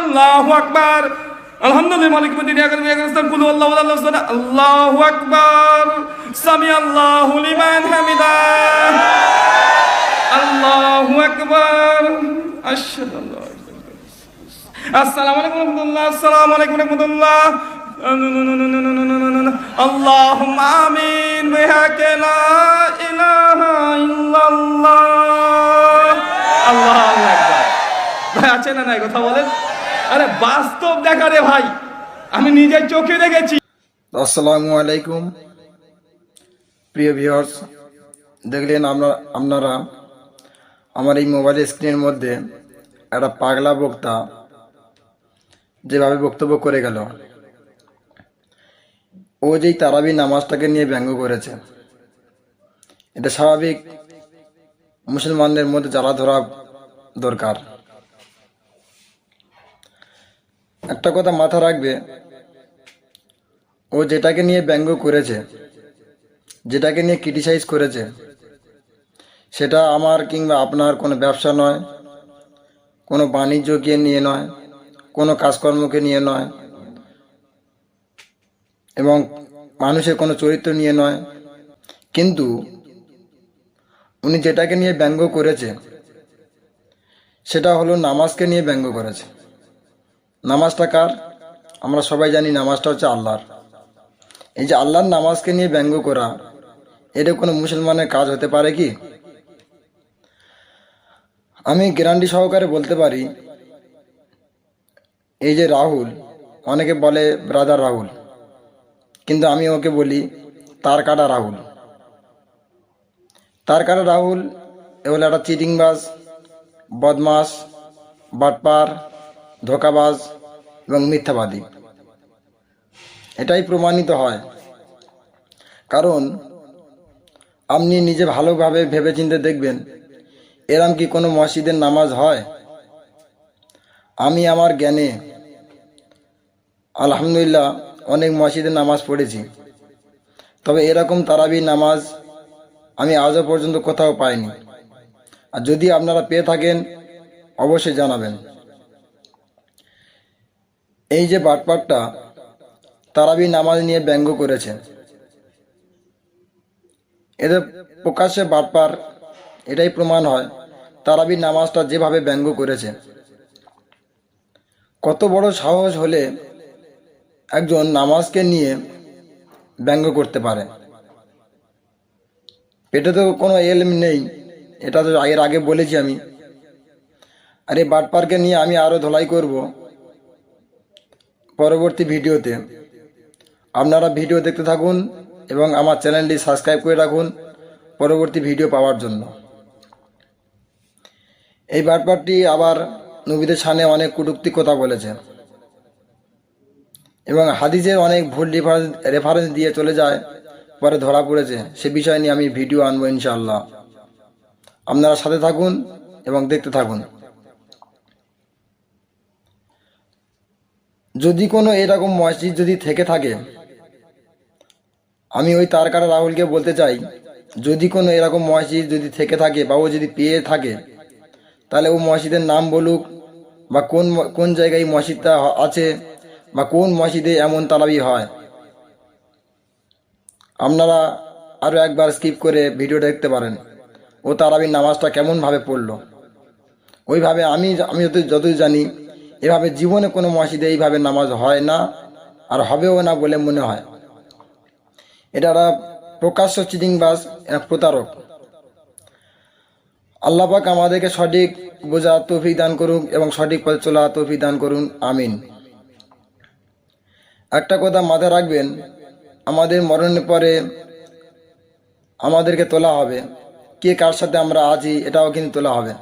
আল্লাহু আকবার। আলহামদুলিল্লাহ মালিক মুদ্দিন ইয়াকারুস্তান কুলু আল্লাহু আল্লাহু আল্লাহু আকবার। সামি আল্লাহু লিমান হামিদা। আল্লাহু আকবার। আশহাদু আল্লা ইলাহা ইল্লাল্লাহ। আসসালামু আলাইকুম ওয়া রাহমাতুল্লাহ। আসসালামু আলাইকুম ওয়া রাহমাতুল্লাহ। আল্লাহুম্মা আমিন বিহাক্কি লা ইলাহা ইল্লাল্লাহ। আল্লাহু আকবার। ভাই আছে না নাই কথা বলেন? আরে বাস্তব দেখা রে ভাই, আমি নিজের চোখে দেখেছি। আসসালামু আলাইকুম প্রিয় ভিউয়ার্স, দেখলেন আপনারা আমার এই মোবাইল স্ক্রিনের মধ্যে একটা পাগলা বক্তা যেভাবে বক্তব্য করে গেল, ও যেই তারাবি নামাজটাকে নিয়ে ব্যঙ্গ করেছে, এটা স্বাভাবিক মুসলমানদের মধ্যে জ্বালা ধরা দরকার। একটা কথা মাথা রাখবে, ও যেটাকে নিয়ে ব্যঙ্গ করেছে, যেটাকে নিয়ে ক্রিটিসাইজ করেছে, সেটা আমার কিংবা আপনার কোনো ব্যবসা নয়, কোনো বাণিজ্যকে নিয়ে নয়, কোনো কাজকর্মকে নিয়ে নয়, এবং মানুষের কোনো চরিত্র নিয়ে নয়। কিন্তু উনি যেটাকে নিয়ে ব্যঙ্গ করেছে সেটা হলো নামাজকে নিয়ে ব্যঙ্গ করেছে। নামাজটা কার? আমরা সবাই জানি নামাজটা হচ্ছে আল্লাহর। এই যে আল্লাহর নামাজকে নিয়ে ব্যঙ্গ করা, এটা কোনো মুসলমানের কাজ হতে পারে কি? আমি গ্যারান্টি সহকারে বলতে পারি, এই যে রাহুল, অনেকে বলে ব্রাদার রাহুল, কিন্তু আমি ওকে বলি তার কাটা রাহুল। তার কাটা রাহুল এ হলো একটা চিটিংবাজ, বদমাস, বাটপার, ধোঁকাবাজ এবং মিথ্যাবাদী। এটাই প্রমাণিত হয়, কারণ আপনি নিজে ভালোভাবে ভেবেচিন্তে দেখবেন, এরম কি কোনো মসজিদের নামাজ হয়? আমি আমার জ্ঞানে আলহামদুলিল্লাহ অনেক মসজিদের নামাজ পড়েছি, তবে এরকম তারাবি নামাজ আমি আজও পর্যন্ত কোথাও পাইনি। আর যদি আপনারা পেয়ে থাকেন অবশ্যই জানাবেন। এই যে বাটপারটা তারাবি নামাজ নিয়ে ব্যঙ্গ করেছে, এদের প্রকাশ্যে বাটপার, এটাই প্রমাণ হয় তারাবি নামাজটা যেভাবে ব্যঙ্গ করেছে। কত বড় সাহস হলে একজন নামাজকে নিয়ে ব্যঙ্গ করতে পারে? পেটে তো কোনো এলম নেই, এটা তো এর আগে বলেছি আমি। আর এই বাটপারকে নিয়ে আমি আরও ধোলাই করব পরবর্তী ভিডিওতে। আপনারা ভিডিও দেখতে থাকুন এবং আমার চ্যানেলটি সাবস্ক্রাইব করে রাখুন পরবর্তী ভিডিও পাওয়ার জন্য। এই বাটপারটি আবার নবীদের সামনে অনেক কটূক্তি কথা বলেছে এবং হাদিসের অনেক ভুল রেফারেন্স দিয়ে চলে যায়, পরে ধরা পড়েছে। সে বিষয় নিয়ে আমি ভিডিও আনবো ইনশাআল্লাহ। আপনারা সাথে থাকুন এবং দেখতে থাকুন। যদি কোনো এরকম মসজিদ যদি থেকে থাকে, আমি ওই তারকারা রাহুলকে বলতে চাই, যদি কোনো এরকম মসজিদ যদি থেকে থাকে বা ও যদি পেয়ে থাকে, তাহলে ও মসজিদের নাম বলুক, বা কোন কোন জায়গায় মসজিদটা আছে, বা কোন মসজিদে এমন তারাবি হয়। আপনারা আরও একবার স্কিপ করে ভিডিওটা দেখতে পারেন, ও তারাবির নামাজটা কেমনভাবে পড়লো। ওইভাবে আমি যতই জানি, এভাবে জীবনে কোনো মসজিদে এইভাবে নামাজ হয় না, আর হবেও না বলে মনে হয়। এটা একটা প্রকাশ্য চিটিংবাজ, প্রতারক। আল্লাহ পাক আমাদেরকে সঠিক বোঝা তৌফিক দান করুন এবং সঠিক পথে চলা তৌফিক দান করুন, আমিন। একটা কথা মাথায় রাখবেন, আমাদের মরণের পরে আমাদেরকে তোলা হবে, কে কার সাথে আমরা আছি এটাও কিন্তু তোলা হবে।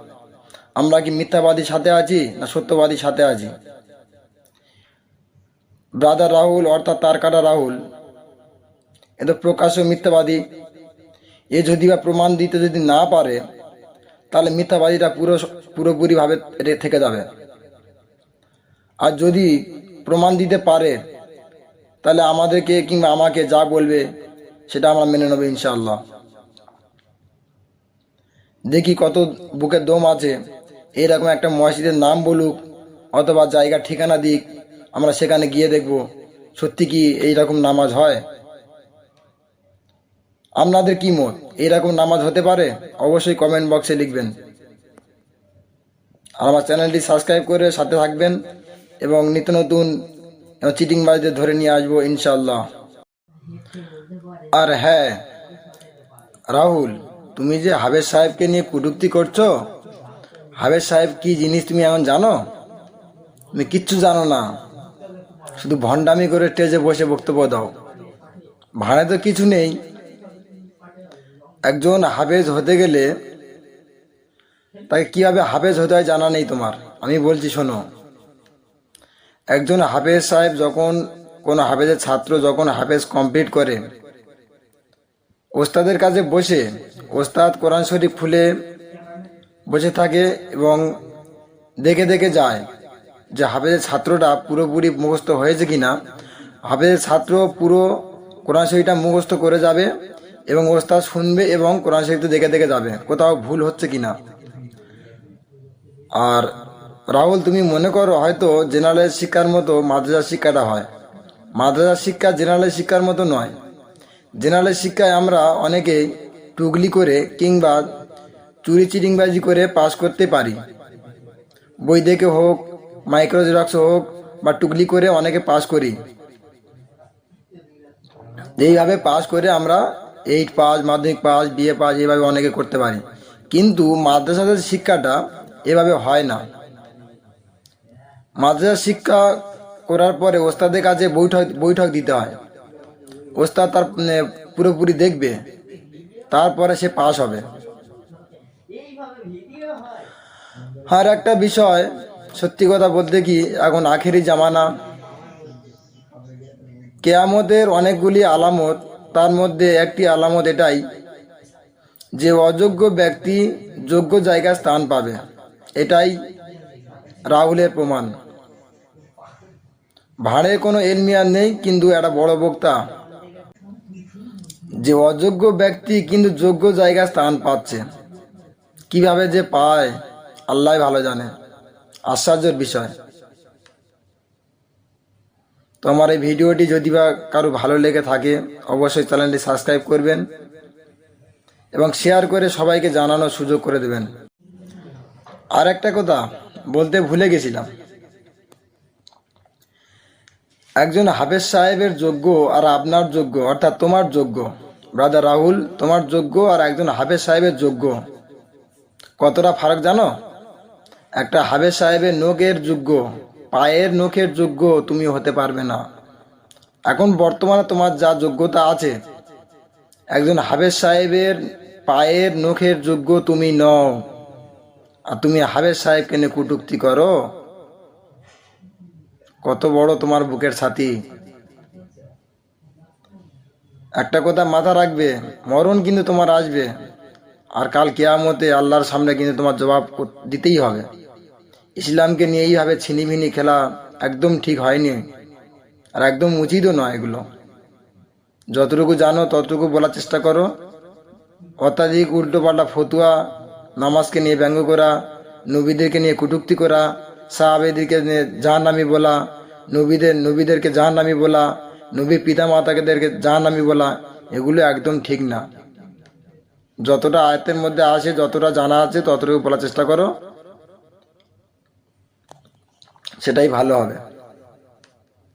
আমরা কি মিথ্যাবাদীর সাথে আছি না সত্যবাদীর সাথে আছি? ব্রাদার রাহুল অর্থাৎ তার কাটা রাহুল, এ তো প্রকাশ্য মিথ্যাবাদী। এ যদি বা প্রমাণ দিতে যদি না পারে, তাহলে মিথ্যাবাদীটা পুরোপুরিভাবে থেকে যাবে। আর যদি প্রমাণ দিতে পারে, তাহলে আমাদেরকে কিংবা আমাকে যা বলবে সেটা আমরা মেনে নেব ইনশাআল্লাহ। দেখি কত বুকের দম আছে এরকম একটা মসজিদের নাম বলুক, অথবা জায়গা ঠিকানা দিক, আমরা সেখানে গিয়ে দেখব সত্যি কি এইরকম নামাজ হয়। আপনাদের কি মত, এইরকম নামাজ হতে পারে? অবশ্যই কমেন্ট বক্সে লিখবেন। আর আমার চ্যানেলটি সাবস্ক্রাইব করে সাথে থাকবেন এবং নিত্য নতুন চিটিংবাজদের ধরে নিয়ে আসবো ইনশাল্লাহ। আর হ্যাঁ রাহুল, তুমি যে হাফেজ সাহেবকে নিয়ে কটূক্তি করছো, হাফেজ সাহেব কি জিনিস তুমি এখন জানো? তুমি কিচ্ছু জানো না, শুধু ভণ্ডামি করে স্টেজে বসে বক্তব্য দাও। ভাড়ে তো কিছু নেই। একজন হাফেজ হতে গেলে তাকে কিভাবে হাফেজ হতে হয় জানা নেই তোমার। আমি বলছি শোনো, একজন হাফেজ সাহেব যখন, কোনো হাফেজের ছাত্র যখন হাফেজ কমপ্লিট করে, ওস্তাদের কাছে বসে ওস্তাদ কোরআন শরীফ খুলে বসে থাকে এবং দেখে দেখে যায় যে হাফেজের ছাত্রটা পুরোপুরি মুখস্থ হয়েছে কিনা। হাফেজের ছাত্র পুরো কোরআন শরীফটা মুখস্থ করে যাবে এবং ওস্তাদ শুনবে এবং কোরআন শরীফটা দেখে দেখে যাবে কোথাও ভুল হচ্ছে কিনা। আর রাহুল, তুমি মনে করো হয়তো জেনারেল শিক্ষার মতো মাদ্রাসা শিক্ষাটা হয়। মাদ্রাসা শিক্ষা জেনারেল শিক্ষার মতো নয়। জেনারেল শিক্ষায় আমরা অনেকে টুগলি করে কিংবা চুরি চিটিংবাজি করে পাস করতে পারি। বই দেখে হোক, মাইক্রো জেরক্স হোক, বা টুগলি করে অনেকে পাস করি। এইভাবে পাস করে আমরা 8 পাস, মাধ্যমিক পাস, বিএ পাস এইভাবে অনেকে করতে পারি। কিন্তু মাদ্রাসার শিক্ষাটা এভাবে হয় না। মাদ্রাসা শিক্ষা করার পরে ওস্তাদের কাছে বৈঠক দিতে হয়। ওস্তাদ তার পুরোপুরি দেখবে, তারপরে সে পাস হবে। আর একটা বিষয়, সত্যি কথা বলতে কি, এখন আখেরি জামানা, কেয়ামতের অনেকগুলি আলামত, তার মধ্যে একটি আলামত এটাই যে অযোগ্য ব্যক্তি যোগ্য জায়গায় স্থান পাবে। এটাই রাহুলের প্রমাণ। ভাড়ে কোনো এলমিয়ার নেই, কিন্তু একটা বড় বক্তা। যে অযোগ্য ব্যক্তি কিন্তু যোগ্য জায়গায় স্থান পাচ্ছে, কিভাবে যে পায় আল্লাহ ভালো জানে। আশ্চর্যের বিষয়। তো আমার এই ভিডিওটি যদি বা কারো ভালো লেগে থাকে অবশ্যই চ্যানেলটি সাবস্ক্রাইব করবেন এবং শেয়ার করে সবাইকে জানানোর সুযোগ করে দেবেন। আর একটা কথা বলতে ভুলে গেছিলাম, একজন হাফেজ সাহেবের যোগ্য আর আপনার যোগ্য, অর্থাৎ তোমার যোগ্য ব্রাদার রাহুল, তোমার যোগ্য আর একজন হাফেজ সাহেবের যোগ্য কতটা ফারাক জানো? একটা হাফেজ সাহেবের নখের যোগ্য, পায়ের নখের যোগ্য তুমি হতে পারবে না। এখন বর্তমানে তোমার যা যোগ্যতা আছে, একজন হাফেজ সাহেবের পায়ের নখের যোগ্য তুমি নও। আর তুমি হাফেজ সাহেবকে নিয়ে কটূক্তি করো, কত বড় তোমার বুকের ছাতি। একটা কথা মাথা রাখবে, মরণ কিন্তু তোমার আসবে, আর কাল কিয়ামতে আল্লাহর সামনে কিন্তু তোমার জবাব দিতেই হবে। ইসলামকে নিয়ে এইভাবে ছিনিমিনি খেলা একদম ঠিক হয়নি, আর একদম উচিতও নয়। এগুলো যতটুকু জানো ততটুকু বলার চেষ্টা করো। অত্যাধিক উল্টোপাল্টা ফতুয়া, নামাজকে নিয়ে ব্যঙ্গ করা, নবীদেরকে নিয়ে কটূক্তি করা, সাহাবেদেরকে নিয়ে জাহান্নামী বলা, নবীদেরকে জাহান্নামী বলা, নবীর পিতা মাতাদেরকে জাহান্নামী বলা, এগুলো একদম ঠিক না। যতটা আয়াতের মধ্যে আসে, যতটা জানা আছে ততটুকু বলার চেষ্টা করো, সেটাই ভালো হবে।